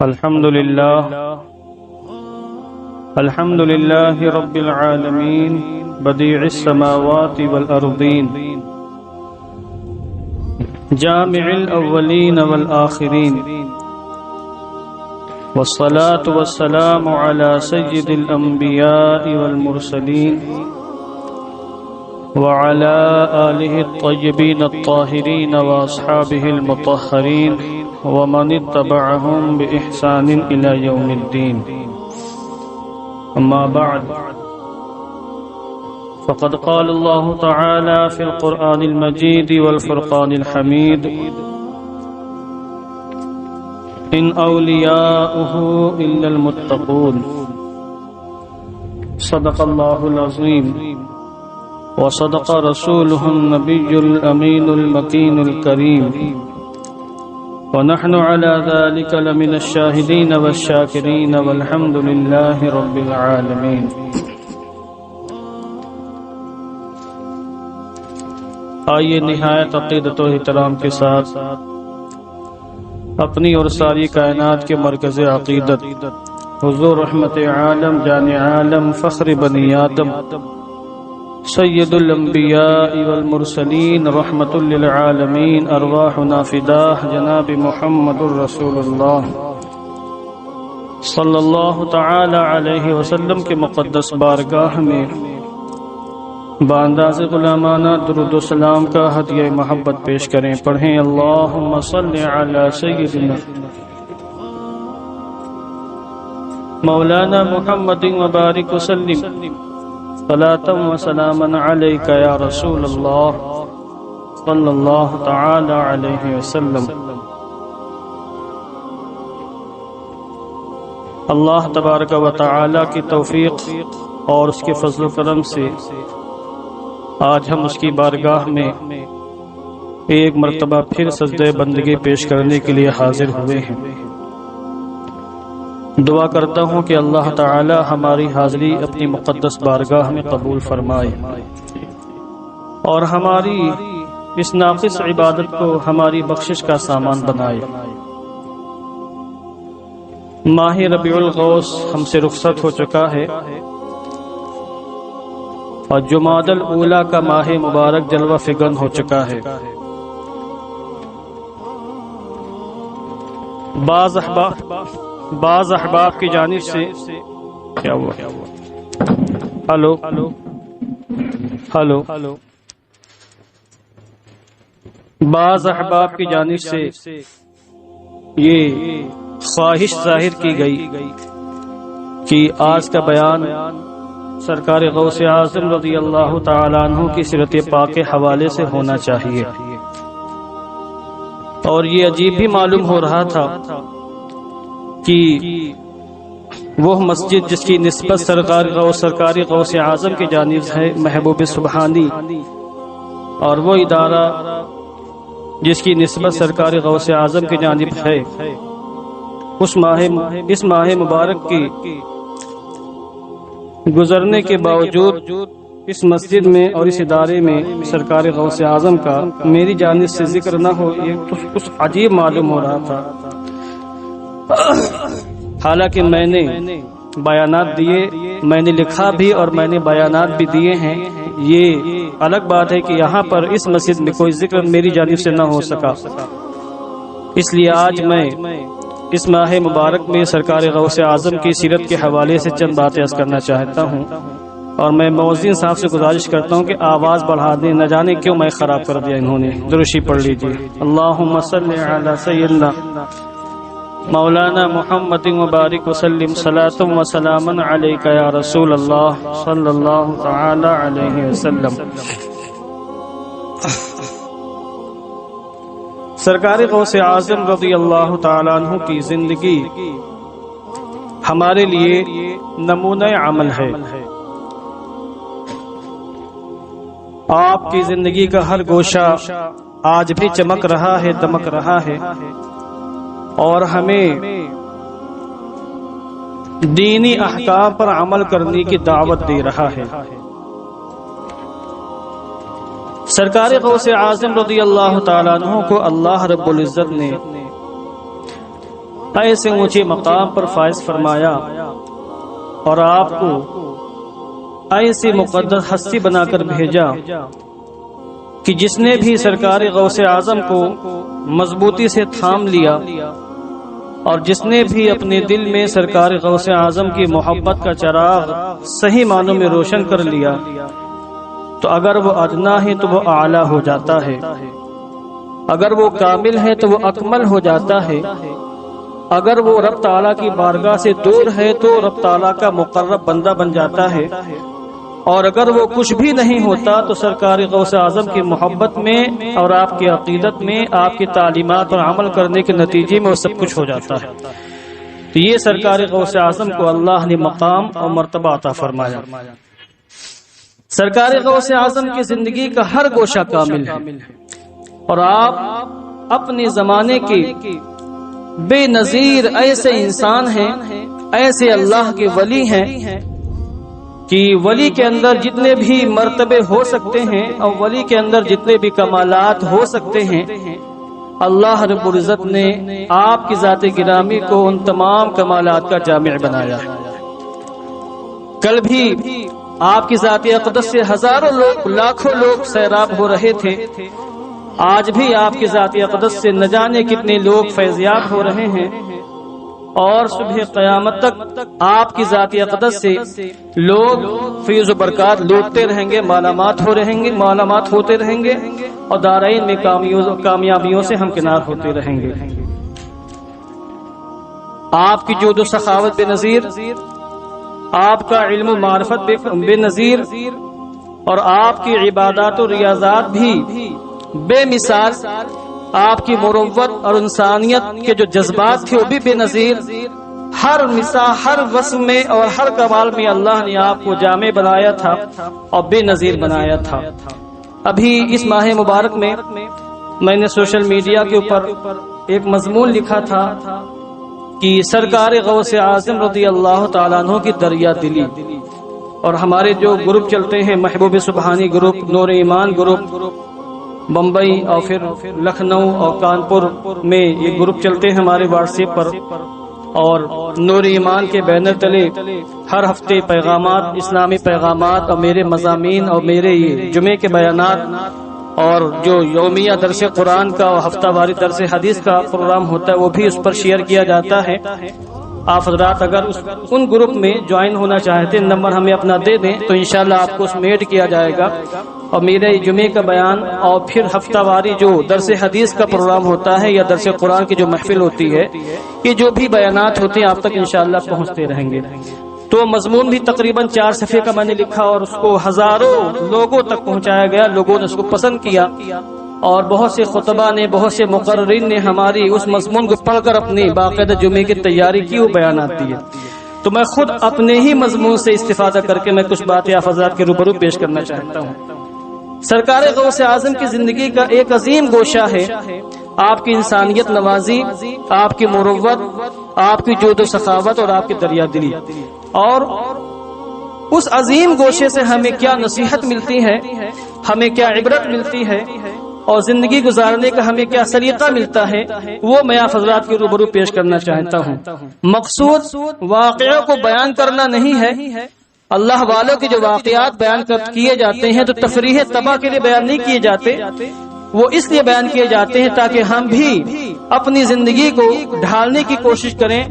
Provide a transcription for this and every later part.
الحمد لله رب العالمين بديع السماوات والأرضين جامع الأولين والآخرين والصلاة والسلام على سيد الأنبياء والمرسلين وعلى آله الطيبين الطاهرين وأصحابه المطهرين ومن اتبعهم بإحسان إلى يوم الدين. أما بعد، فقد قال الله تعالى في القرآن المجيد والفرقان الحميد: إن أولياؤه إلا المتقون. صدق الله العظيم وصدق رسوله النبي الأمين المكين الكريم، ونحن على ذلك لمن الشاهدين والشاكرين والحمد لله رب العالمين. آئیے نہایت عقیدت و احترام کے ساتھ اپنی اور ساری کائنات کے مرکز عقیدت حضور رحمت عالم جان عالم فخر بنی آدم سید الانبیاء والمرسلین رحمت للعالمین ارواحنا فداہ جناب محمد الرسول اللہ صلی اللہ تعالی علیہ وسلم کے مقدس بارگاہ میں بانداز غلامانہ درود و سلام کا ہدیہ محبت پیش کریں. پڑھیں اللہم صلی علی سیدنا مولانا محمد وبارک وسلم صلاة و سلاما علیک یا رسول اللہ صلی اللہ تعالی علیہ وسلم. اللہ تبارک و تعالی کی توفیق اور اس کے فضل و کرم سے آج ہم اس کی بارگاہ میں ایک مرتبہ پھر سجدہ بندگی پیش کرنے کے لیے حاضر ہوئے ہیں. دعا کرتا ہوں کہ اللہ تعالی ہماری حاضری اپنی مقدس بارگاہ میں قبول فرمائے اور ہماری اس ناقص عبادت کو ہماری بخشش کا سامان بنائے. ماہ ربیع الغوث ہم سے رخصت ہو چکا ہے اور جمادی الاولیٰ کا ماہ مبارک جلوہ فگن ہو چکا ہے. بعض احباب کی جانب سے کیا ہوا؟ ہلو ہلو بعض احباب کی جانب سے یہ خواہش ظاہر کی گئی کہ آج کا بیان سرکار غوث اعظم رضی اللہ تعالیٰ عنہ کی سیرت پاک کے حوالے سے ہونا چاہیے، اور یہ عجیب بھی معلوم ہو رہا تھا کہ وہ مسجد جس کی نسبت سرکاری غوث اعظم کی جانب ہے محبوب سبحانی، اور وہ ادارہ جس کی نسبت سرکاری غوث اعظم کی جانب ہے، اس ماہ مبارک کی گزرنے کے باوجود اس مسجد میں اور اس ادارے میں سرکار غوث اعظم کا میری جانب سے ذکر نہ ہو، یہ کچھ عجیب معلوم ہو رہا تھا. حالانکہ میں نے بیانات دیے، میں نے لکھا بھی اور میں نے بیانات بھی دیے ہیں. یہ الگ بات ہے کہ یہاں پر اس مسجد میں کوئی ذکر میری جانب سے نہ ہو سکا، اس لیے آج میں اس ماہ مبارک میں سرکار غوث اعظم کی سیرت کے حوالے سے چند باتیں عرض کرنا چاہتا ہوں، اور میں مؤذن صاحب سے گزارش کرتا ہوں کہ آواز بڑھا دیں، نہ جانے کیوں میں خراب کر دیا انہوں نے. درشی پڑھ لیجیے. اللہم صلی علی سیدنا مولانا محمد وبارک وسلم صلاۃ و سلاما علیک یا رسول اللہ صلی اللہ تعالی علیہ وسلم. سرکار غوث اعظم رضی اللہ تعالیٰ عنہ کی زندگی ہمارے لیے نمونہ عمل ہے. آپ کی زندگی کا ہر گوشہ آج بھی چمک رہا ہے، دمک رہا ہے، اور ہمیں دینی احکام پر عمل کرنے کی دعوت دے رہا ہے. سرکار غوث اعظم رضی اللہ تعالیٰ عنہ کو اللہ رب العزت نے ایسے اونچے مقام پر فائز فرمایا اور آپ کو ایسی مقدس ہستی بنا کر بھیجا کہ جس نے بھی سرکار غوث اعظم کو مضبوطی سے تھام لیا اور جس نے بھی اپنے دل میں سرکار غوث اعظم کی محبت کا چراغ صحیح معنوں میں روشن کر لیا تو اگر وہ ادنا ہے تو وہ اعلیٰ ہو جاتا ہے، اگر وہ کامل ہے تو وہ اکمل ہو جاتا ہے، اگر وہ رب تعالیٰ کی بارگاہ سے دور ہے تو رب تعالیٰ کا مقرب بندہ بن جاتا ہے، اور اگر وہ کچھ بھی نہیں ہوتا تو سرکار غوث اعظم کی محبت میں اور آپ کی عقیدت میں، آپ کی تعلیمات اور عمل کرنے کے نتیجے میں وہ سب کچھ ہو جاتا ہے۔ تو یہ سرکار غوث اعظم کو اللہ نے مقام اور مرتبہ عطا فرمایا۔ سرکار غوث اعظم کی زندگی کا ہر گوشہ کامل ہے، اور آپ اپنے زمانے کے بے نظیر ایسے انسان ہیں، ایسے اللہ کے ولی ہیں کہ ولی کے اندر جتنے بھی مرتبے ہو سکتے ہیں اور ولی کے اندر جتنے بھی کمالات ہو سکتے ہیں، اللہ رب العزت نے آپ کی ذات گرامی کو ان تمام کمالات کا جامع بنایا۔ کل بھی آپ کی ذات اقدس سے ہزاروں لوگ، لاکھوں لوگ سیراب ہو رہے تھے، آج بھی آپ کی ذات اقدس سے نہ جانے کتنے لوگ فیضیاب ہو رہے ہیں، اور صبح قیامت تک آپ کی ذات اقدس سے لوگ فیض و برکات لوٹتے رہیں گے، مالامات ہوتے رہیں گے، اور دارین میں کامیابیوں سے ہمکنار ہوتے رہیں گے۔ آپ کی جود و سخاوت بے نظیر، آپ کا علم و معرفت بے نظیر، اور آپ کی عبادات و ریاضات بھی بے مثال، آپ کی مروت اور انسانیت کے جو جذبات تھے وہ بھی بے نظیر، ہر مثال، ہر وصف میں اور ہر کمال میں اللہ نے آپ کو جامع بنایا تھا اور بے نظیر بنایا تھا۔ ابھی اس ماہ مبارک میں نے سوشل میڈیا کے اوپر ایک مضمون لکھا تھا کہ سرکار غوث اعظم رضی اللہ تعالیٰ عنہ کی دریا دلی، اور ہمارے جو گروپ چلتے ہیں، محبوب سبحانی گروپ، نور ایمان گروپ، بمبئی اور پھر لکھنؤ اور کانپور میں یہ گروپ چلتے ہیں ہمارے واٹس ایپ پر، اور نور ایمان کے بینر تلے ہر ہفتے پیغامات، اسلامی پیغامات اور میرے مضامین اور میرے یہ جمعے کے بیانات اور جو یومیہ درس قرآن کا اور ہفتہ واری درس حدیث کا پروگرام ہوتا ہے وہ بھی اس پر شیئر کیا جاتا ہے۔ آپ حضرات اگر ان گروپ میں جوائن ہونا چاہتے ہیں، نمبر ہمیں اپنا دے دیں تو انشاءاللہ آپ کو اس میں ایڈ کیا جائے گا، اور میرے جمعے کا بیان اور پھر ہفتہ واری جو درس حدیث کا پروگرام ہوتا ہے یا درس قرآن کی جو محفل ہوتی ہے، یہ جو بھی بیانات ہوتے ہیں آپ تک انشاءاللہ پہنچتے رہیں گے۔ تو مضمون بھی تقریباً 4 صفحے کا میں نے لکھا اور اس کو ہزاروں لوگوں تک پہنچایا گیا، لوگوں نے اس کو پسند کیا، اور بہت سے خطبہ نے، بہت سے مقررین نے ہماری اس مضمون کو پڑھ کر اپنی باقاعدہ جمعے کی تیاری کی، وہ بیانات دیے۔ تو میں خود اپنے ہی مضمون سے استفادہ کر کے میں کچھ باتیں آپ حضرات کے روبرو پیش کرنا چاہتا ہوں۔ سرکار غوث اعظم کی زندگی کا ایک عظیم گوشہ ہے آپ کی انسانیت نوازی، آپ کی مروت، آپ کی جود و سخاوت اور آپ کی دریا دلی، اور اس عظیم گوشے سے ہمیں کیا نصیحت ملتی ہے، ہمیں کیا عبرت ملتی ہے، اور زندگی گزارنے کا ہمیں کیا سلیقہ ملتا ہے، وہ میں آپ حضرات کے روبرو پیش کرنا چاہتا ہوں۔ مقصود واقعوں کو بیان کرنا نہیں ہے، اللہ والوں کے جو واقعات بیان کیے جاتے ہیں تو تفریح تباہ کے لیے بیان نہیں کیے جاتے، وہ اس لیے بیان کیے جاتے ہیں تاکہ ہم بھی اپنی زندگی کو ڈھالنے کی کوشش کریں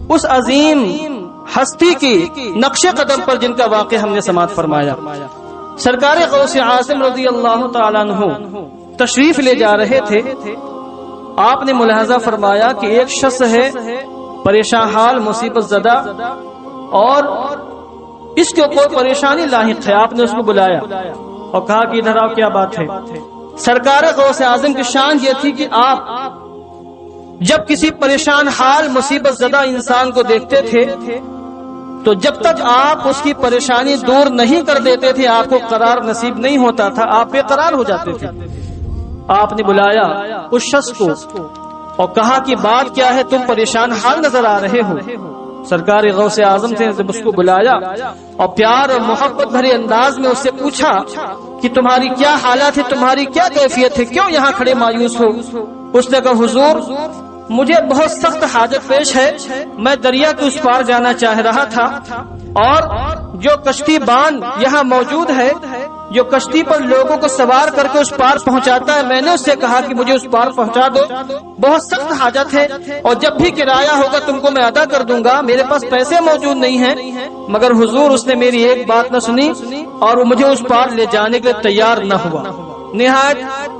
اس عظیم ہستی کی نقش قدم پر جن کا واقعہ ہم نے سماعت فرمایا۔ سرکار غوث اعظم رضی اللہ تعالیٰ عنہ تشریف لے جا رہے تھے، آپ نے ملاحظہ فرمایا کہ ایک شخص ہے پریشان حال، مصیبت زدہ، اور اس کو کوئی پریشانی لاحق ہے۔ آپ نے اس کو بلایا اور کہا کہ ادھر آؤ، کیا بات ہے؟ سرکار غوث اعظم کی شان یہ تھی کہ آپ جب کسی پریشان حال، مصیبت زدہ انسان کو دیکھتے تھے تو جب تک آپ اس کی پریشانی دور نہیں کر دیتے تھے آپ کو قرار نصیب نہیں ہوتا تھا، آپ بے قرار ہو جاتے تھے۔ آپ نے بلایا اس شخص کو اور کہا کہ بات کیا ہے، تم پریشان حال نظر آ رہے ہو۔ سرکار غوث اعظم سے جب اس کو بلایا اور پیار اور محبت بھرے انداز میں اس سے پوچھا کہ تمہاری کیا حالت ہے، تمہاری کیا کیفیت ہے، کیوں یہاں کھڑے مایوس ہو؟ اس نے کہا حضور مجھے بہت سخت حاجت پیش ہے، میں دریا کے اس پار جانا چاہ رہا تھا، اور جو کشتی باندھ یہاں موجود ہے، جو کشتی پر لوگوں کو سوار کر کے اس پار پہنچاتا ہے، میں نے اس سے کہا کہ مجھے اس پار پہنچا دو، بہت سخت حاجت ہے، اور جب بھی کرایہ ہوگا تم کو میں ادا کر دوں گا، میرے پاس پیسے موجود نہیں ہیں۔ مگر حضور اس نے میری ایک بات نہ سنی اور وہ مجھے اس پار لے جانے کے لیے تیار نہ ہوا۔ نہایت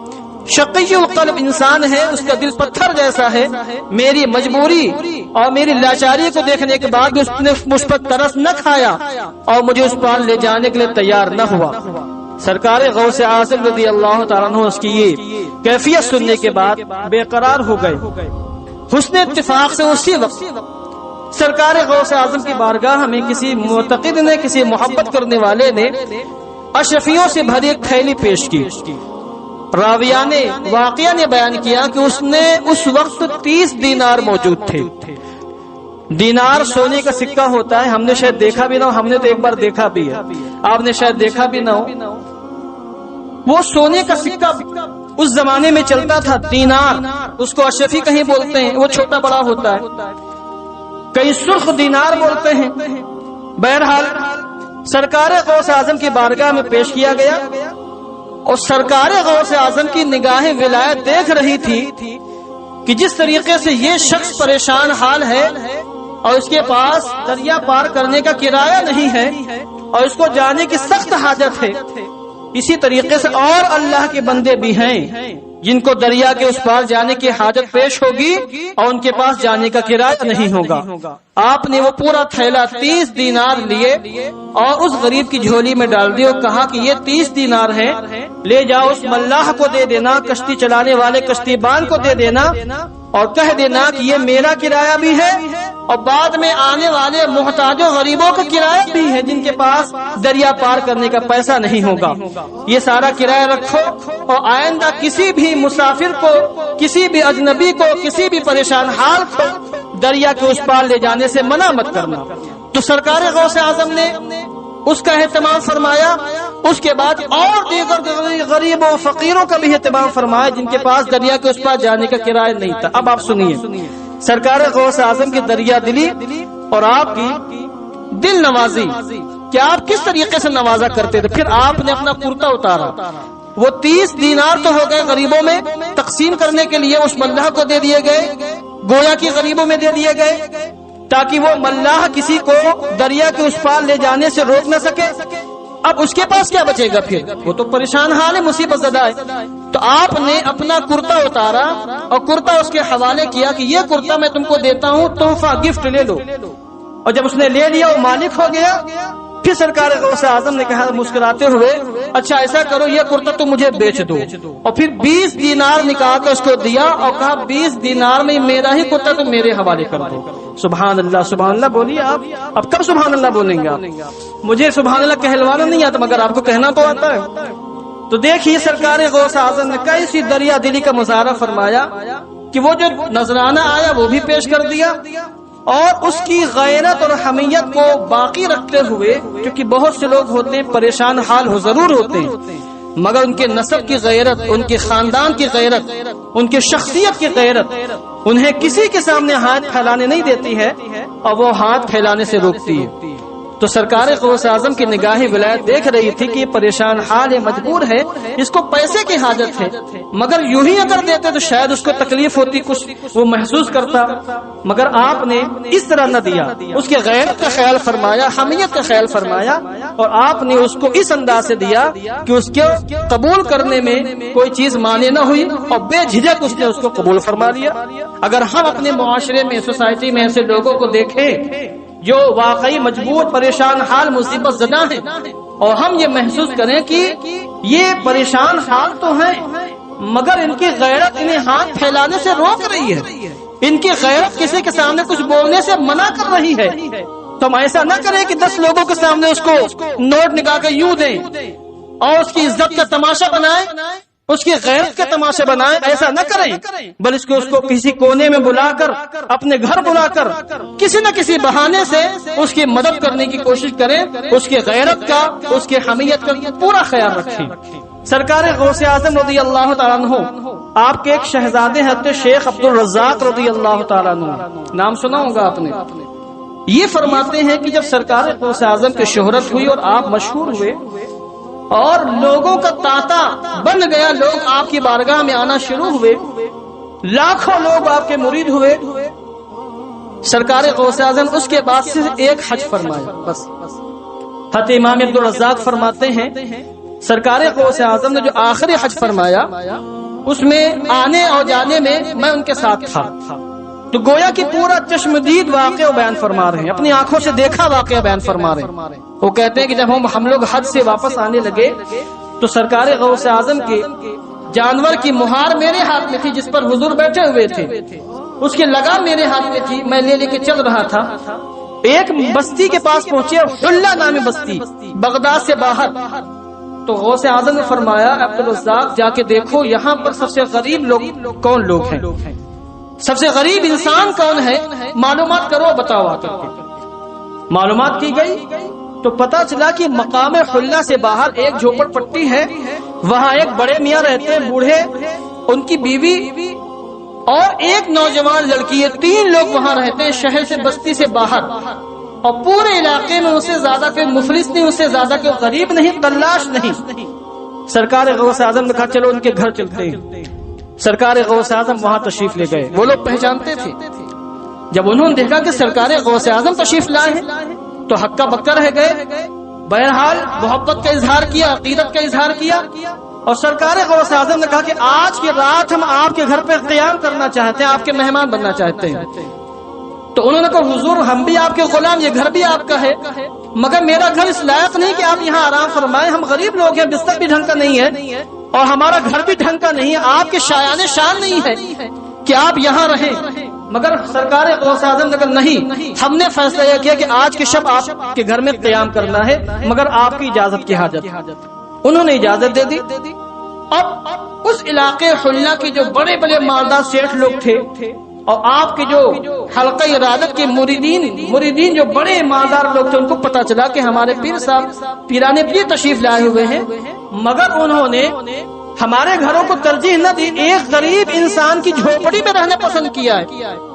شقی القلب انسان ہے، اس کا دل پتھر جیسا ہے، میری مجبوری اور میری لاچاری کو دیکھنے کے بعد اس نے مجھ پر ترس نہ کھایا اور مجھے اس پار لے جانے کے لیے تیار نہ ہوا۔ سرکار غوث اعظم رضی اللہ تعالیٰ عنہ اس کی یہ کیفیت سننے کے بعد بے قرار ہو گئے۔ حسن اتفاق سے اسی وقت سرکار غوث اعظم کی بارگاہ میں کسی معتقد نے، کسی محبت کرنے والے نے اشرفیوں سے بھری ایک تھیلی پیش کی۔ راویہ نے، واقعہ نے بیان کیا کہ اس نے اس وقت 30 دینار موجود تھے۔ دینار سونے کا سکہ ہوتا ہے، ہم نے شاید دیکھا بھی نہ ہو، ہم نے تو ایک بار دیکھا بھی ہے، آپ نے شاید دیکھا بھی نہ ہو۔ وہ سونے کا سکہ اس زمانے میں چلتا تھا، دینار، اس کو اشرفی کہیں بولتے ہیں، وہ چھوٹا بڑا ہوتا ہے، کئی سرخ دینار بولتے ہیں۔ بہرحال سرکار غوث اعظم کی بارگاہ میں پیش کیا گیا، اور سرکار غوث اعظم کی نگاہ ولایت دیکھ رہی تھی کہ جس طریقے سے یہ شخص پریشان حال ہے اور اس کے پاس دریا پار کرنے کا کرایہ نہیں ہے اور اس کو جانے کی سخت حاجت ہے، اسی طریقے سے اور اللہ کے بندے بھی ہیں جن کو دریا کے اس پار جانے کی حاجت پیش ہوگی اور ان کے پاس جانے کا کرایہ نہیں ہوگا۔ آپ نے وہ پورا تھیلا 30 دینار لیے اور اس غریب کی جھولی میں ڈال دی اور کہا کہ یہ 30 دینار ہے، لے جاؤ اس ملاح کو دے دینا، کشتی چلانے والے کشتی بان کو دے دینا اور کہہ دینا کہ یہ میرا کرایہ بھی ہے اور بعد میں آنے والے محتاجوں غریبوں کا کرایہ بھی ہے جن کے پاس دریا پار کرنے کا پیسہ نہیں ہوگا، یہ سارا کرایہ رکھو اور آئندہ کسی بھی مسافر کو، کسی بھی اجنبی کو، کسی بھی پریشان حال کو دریا کے اس پار لے جانے سے منع مت کرنا۔ تو سرکار غوث اعظم نے اس کا اہتمام فرمایا، اس کے بعد اور دیگر غریبوں فقیروں کا بھی اہتمام فرمایا جن کے پاس دریا کے اس پار جانے کا کرایہ نہیں تھا۔ اب آپ سنیے سرکار غوث اعظم کی دریا دلی اور آپ کی دل نوازی کہ آپ کس طریقے سے نوازا کرتے تھے۔ پھر آپ نے اپنا کرتا اتارا، وہ 30 دینار تو ہو گئے غریبوں میں تقسیم کرنے کے لیے، اس ملاح کو دے دیے گئے، گویا کی غریبوں میں دے دیے گئے تاکہ وہ ملاح کسی کو دریا کے اس پار لے جانے سے روک نہ سکے۔ اب اس کے پاس کیا بچے گا، پھر وہ تو پریشان حال ہے، مصیبت زدہ ہے۔ تو آپ نے اپنا کرتا اتارا اور کرتا اس کے حوالے کیا کہ یہ کرتا میں تم کو دیتا ہوں، تحفہ گفٹ لے لو۔ اور جب اس نے لے لیا وہ مالک ہو گیا۔ پھر سرکار غوث اعظم نے کہا مسکراتے ہوئے، اچھا ایسا کرو یہ کرتا تم مجھے بیچ دو، اور پھر 20 دینار نکال کر اس کو دیا اور کہا 20 دینار میں میرا ہی کرتا تم میرے حوالے کر دو۔ سبحان اللہ، سبحان اللہ بولیے آپ، اب کب سبحان اللہ بولیں گے آپ؟ مجھے سبحان اللہ کہلوانا نہیں آتا مگر آپ کو کہنا تو آتا ہے۔ تو دیکھیے سرکار غوث اعظم نے کیسی دریا دلی کا مظاہرہ فرمایا کہ وہ جو نذرانہ آیا وہ بھی پیش کر دیا، اور اس کی غیرت اور حمیت کو باقی رکھتے ہوئے، کیونکہ بہت سے لوگ ہوتے ہیں پریشان حال ہو ضرور ہوتے ہیں مگر ان کے نسب کی غیرت، ان کے خاندان کی غیرت، ان کی شخصیت کی غیرت انہیں کسی کے سامنے ہاتھ پھیلانے نہیں دیتی ہے اور وہ ہاتھ پھیلانے سے روکتی ہے۔ تو سرکار غوث اعظم کی نگاہ ولایت دیکھ رہی تھی کہ یہ پریشان حال ہے، مجبور ہے، اس کو پیسے کی حاجت ہے، مگر یوں ہی اگر دیتے تو شاید اس کو تکلیف ہوتی، کچھ وہ محسوس کرتا، مگر آپ نے اس طرح نہ دیا، اس کے غیرت کا خیال فرمایا، حمیت کا خیال فرمایا، اور آپ نے اس کو اس انداز سے دیا کہ اس کے قبول کرنے میں کوئی چیز مانے نہ ہوئی اور بے جھجک اس نے اس کو قبول فرما لیا۔ اگر ہم اپنے معاشرے میں، سوسائٹی میں ایسے لوگوں کو دیکھیں جو واقعی مجبور، پریشان حال، مصیبت زدہ ہیں، اور ہم یہ محسوس کریں کہ یہ پریشان حال تو ہیں مگر ان کی غیرت انہیں ہاتھ پھیلانے سے روک رہی ہے، ان کی غیرت کسی کے سامنے کچھ بولنے سے منع کر رہی ہے، تو ہم ایسا نہ کریں کہ 10 لوگوں کے سامنے اس کو نوٹ نکال کے یوں دیں اور اس کی عزت کا تماشا بنائیں، اس کی غیرت کے تماشے بنائیں، ایسا نہ کریں، بلکہ اس کو کسی کونے میں بلا کر، اپنے گھر بلا کر کسی نہ کسی بہانے سے اس کی مدد کرنے کی کوشش کریں، اس کی غیرت کا، اس کی حمیت کا پورا خیال رکھیں۔ سرکار غوث اعظم رضی اللہ تعالیٰ عنہ، آپ کے ایک شہزادے حضرت شیخ عبد الرزاق رضی اللہ تعالیٰ عنہ، نام سنا ہوگا آپ نے، یہ فرماتے ہیں کہ جب سرکار غوث اعظم کی شہرت ہوئی اور آپ مشہور ہوئے اور لوگوں کا تانتا بن گیا، لوگ آپ کی بارگاہ میں آنا شروع ہوئے، لاکھوں لوگ آپ کے مرید ہوئے، سرکار غوث اعظم اس کے بعد سے ایک حج فرمایا بس۔ حضرت امام عبد الرزاق فرماتے ہیں سرکار غوث اعظم نے جو آخری حج فرمایا اس میں آنے اور جانے میں میں ان کے ساتھ تھا، تو گویا کہ پورا چشمدید واقعہ بیان فرما رہے ہیں، اپنی آنکھوں سے دیکھا واقعہ بیان فرما رہے ہیں۔ وہ کہتے ہیں کہ جب ہم لوگ حج سے واپس آنے لگے تو سرکار غوث اعظم کے جانور کی مہار میرے ہاتھ میں تھی، جس پر حضور بیٹھے ہوئے تھے، اس کی لگام میرے ہاتھ میں تھی، میں لے کے چل رہا تھا۔ ایک بستی کے پاس پہنچے، حلہ نامی بستی، بغداد سے باہر، تو غوث اعظم نے فرمایا عبد الرزاق جا کے دیکھو یہاں پر سب سے غریب لوگ کون لوگ ہیں، سب سے غریب انسان کون ہے، معلومات کرو، بتاؤ آ کر کے۔ معلومات کی گئی تو پتا چلا کہ مقام حلہ سے باہر ایک جھوپڑ پٹی ہے، وہاں ایک بڑے میاں رہتے ہیں، بوڑھے، ان کی بیوی اور ایک نوجوان لڑکی ہے، 3 لوگ وہاں رہتے ہیں شہر سے، بستی سے باہر، اور پورے علاقے میں اس سے زیادہ کوئی مفلس نہیں، اس سے زیادہ کوئی غریب نہیں، تلاش نہیں۔ سرکار غوث اعظم نے کہا چلو ان کے گھر چلتے ہیں۔ سرکار غوث اعظم وہاں تشریف لے گئے، وہ لوگ پہچانتے تھے۔ جب انہوں نے دیکھا کہ سرکار غوث اعظم تشریف لائے ہیں تو ہکا بکا رہ گئے، بہرحال محبت کا اظہار کیا، عقیدت کا اظہار کیا، اور سرکار غوث اعظم نے کہا کہ آج کی رات ہم آپ کے گھر پہ قیام کرنا چاہتے ہیں، آپ کے مہمان بننا چاہتے ہیں۔ تو انہوں نے کہا حضور ہم بھی آپ کے غلام، یہ گھر بھی آپ کا ہے، مگر میرا گھر اس لائق نہیں کہ آپ یہاں آرام فرمائیں، ہم غریب لوگ ہیں، بستر بھی ڈھنگ کا نہیں ہے اور ہمارا گھر بھی ڈھنگ کا نہیں ہے، آپ کے شایان شان نہیں ہے کہ آپ یہاں رہیں۔ مگر سرکار غوث اعظم نے کہا نہیں، ہم نے فیصلہ یہ کیا کہ آج کی شب آپ کے گھر میں قیام کرنا ہے، مگر آپ کی اجازت کی حاجت۔ انہوں نے اجازت دے دی۔ اب اس علاقے حلہ کے جو بڑے بڑے مالدار سیٹھ لوگ تھے اور آپ کے جو حلقہ ارادت کے مریدین جو بڑے مالدار لوگ تھے، ان کو پتا چلا کہ ہمارے پیر صاحب پیرانے پیر تشریف لائے ہوئے ہیں، مگر انہوں نے ہمارے گھروں کو ترجیح نہ دی، ایک غریب انسان کی جھوپڑی میں رہنا پسند کیا ہے۔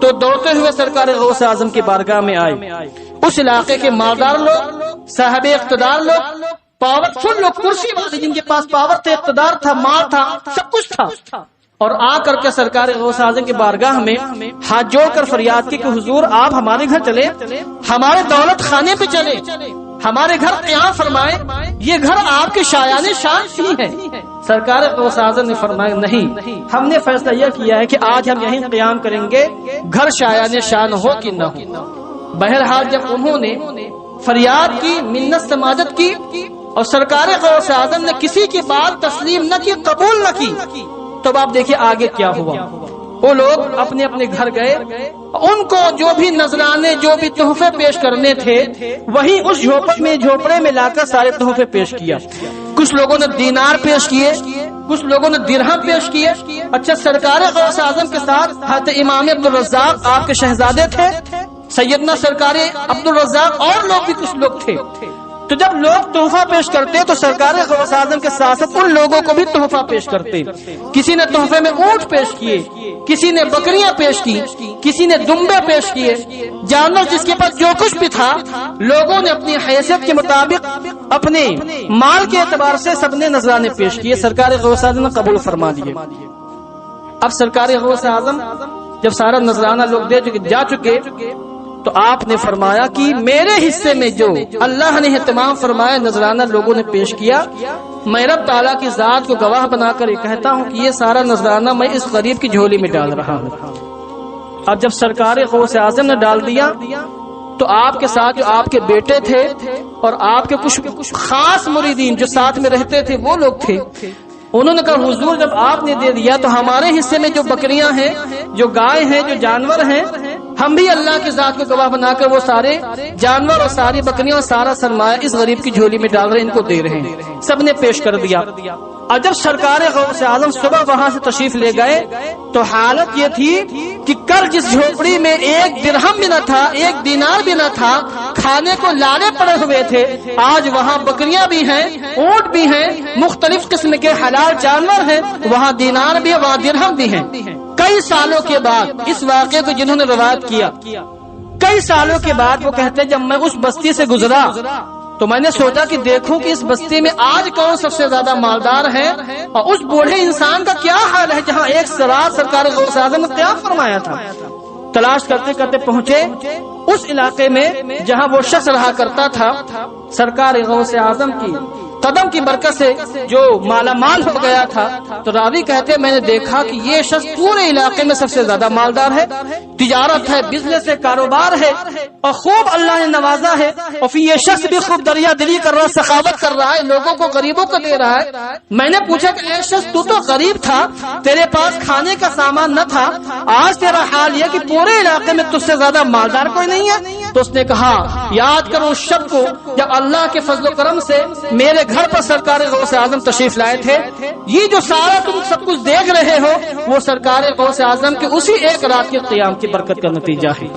تو دوڑتے ہوئے سرکار غوث اعظم کی بارگاہ میں آئے۔ اس علاقے کے مالدار لوگ، صاحب اقتدار لوگ، پاورفل لوگ، کرسی والے جن کے پاس پاور تھے، اقتدار تھا، مال تھا، سب کچھ تھا، اور آ کر کے سرکار غوث اعظم کی بارگاہ میں ہاتھ جوڑ کر فریاد کی کہ حضور آپ ہمارے گھر چلے، ہمارے دولت خانے پہ چلے، ہمارے گھر قیام فرمائے، یہ گھر آپ کے شایان شان ہی ہے۔ سرکار غوث اعظم نے فرمایا نہیں، ہم نے فیصلہ یہ کیا ہے کہ آج ہم یہیں قیام کریں گے، گھر شایان شان ہو کہ نہ ہو۔ بہرحال جب انہوں نے فریاد کی، منت سماجت کی، اور سرکار غوث اعظم نے کسی کی بات تسلیم نہ کی، قبول نہ کی، تو آپ دیکھیے آگے کیا ہوا۔ وہ لوگ اپنے اپنے گھر گئے، ان کو جو بھی نذرانے، جو بھی تحفے پیش کرنے تھے، وہی اس جھوپڑے میں لا کر سارے تحفے پیش کیا۔ کچھ لوگوں نے دینار پیش کیے، کچھ لوگوں نے درہم پیش کیے۔ اچھا، سرکار غوث اعظم کے ساتھ حضرت امام عبد الرزاق آپ کے شہزادے تھے، سیدنا سرکار عبد الرزاق، اور لوگ بھی کچھ لوگ تھے۔ تو جب لوگ تحفہ پیش کرتے تو سرکار غوث اعظم کے ساتھ ان لوگوں کو بھی تحفہ پیش کرتے۔ کسی نے تحفے میں اونٹ پیش کیے، کسی نے بکریاں پیش کی، کسی نے دمبے پیش کیے، جانور جس کے پاس جو کچھ بھی تھا، لوگوں نے اپنی حیثیت کے مطابق اپنے مال کے اعتبار سے سب نے نذرانے پیش کیے۔ سرکار غوث اعظم نے قبول فرما دیے۔ اب سرکار غوث اعظم جب سارا نذرانہ لوگ جا چکے تو آپ نے فرمایا کہ میرے حصے میں جو اللہ نے اہتمام فرمایا نذرانہ لوگوں نے پیش کیا، میں رب تعالیٰ کی ذات کو گواہ بنا کر یہ کہتا ہوں کہ یہ سارا نذرانہ میں اس غریب کی جھولی میں ڈال رہا ہوں۔ اب جب سرکار غوث اعظم نے ڈال دیا تو آپ کے ساتھ جو آپ کے بیٹے تھے اور آپ کے کچھ خاص مریدین جو ساتھ میں رہتے تھے وہ لوگ تھے، انہوں نے کہا حضور جب آپ نے دے دیا تو ہمارے حصے میں جو بکریاں ہیں، جو گائے ہیں، جو جانور ہیں، ہم بھی اللہ کی ذات کو گواہ بنا کر وہ سارے جانور اور ساری بکریاں اور سارا سرمایہ اس غریب کی جھولی میں ڈال رہے ہیں، ان کو دے رہے ہیں۔ سب نے پیش کر دیا۔ اور جب سرکار غوث اعظم صبح وہاں سے تشریف لے گئے تو حالت یہ تھی کہ کل جس جھوپڑی میں 1 درہم بھی نہ تھا، 1 دینار بھی نہ تھا، کھانے کو لانے پڑے ہوئے تھے، آج وہاں بکریاں بھی ہیں، اونٹ بھی ہیں، مختلف قسم کے حلال جانور ہیں، وہاں دینار بھی ہے، وہاں درہم بھی ہیں۔ کئی سالوں کے بعد اس واقعے کو جنہوں نے روایت کیا، کئی سالوں کے بعد وہ کہتے جب میں اس بستی سے گزرا تو میں نے سوچا کہ دیکھوں کہ اس بستی میں آج کون سب سے زیادہ مالدار ہے، اور اس بوڑھے انسان کا کیا حال ہے جہاں ایک رات سرکار غوث اعظم نے قیام فرمایا تھا۔ تلاش کرتے کرتے پہنچے اس علاقے میں جہاں وہ شخص رہا کرتا تھا۔ سرکار غوث اعظم کی قدم کی برکت سے جو مالا مال ہو گیا تھا، تو راوی کہتے میں نے دیکھا کہ یہ شخص پورے علاقے میں سب سے زیادہ مالدار ہے، تجارت ہے، بزنس ہے، کاروبار ہے، اور خوب اللہ نے نوازا ہے، اور پھر یہ شخص بھی خوب دریا دلی کر رہا ہے، سخاوت کر رہا ہے، لوگوں کو غریبوں کو دے رہا ہے۔ میں نے پوچھا کہ اے شخص تو غریب تھا، تیرے پاس کھانے کا سامان نہ تھا، آج تیرا حال یہ کہ پورے علاقے میں تجھ سے زیادہ مالدار کوئی نہیں ہے؟ تو اس نے کہا یاد کرو اس شب کو جب اللہ کے فضل و کرم سے میرے گھر پر سرکار غوث اعظم تشریف لائے تھے، یہ جو سارا تم سب کچھ دیکھ رہے ہو وہ سرکار غوث اعظم کے اسی ایک رات کے قیام کی برکت کا نتیجہ ہے۔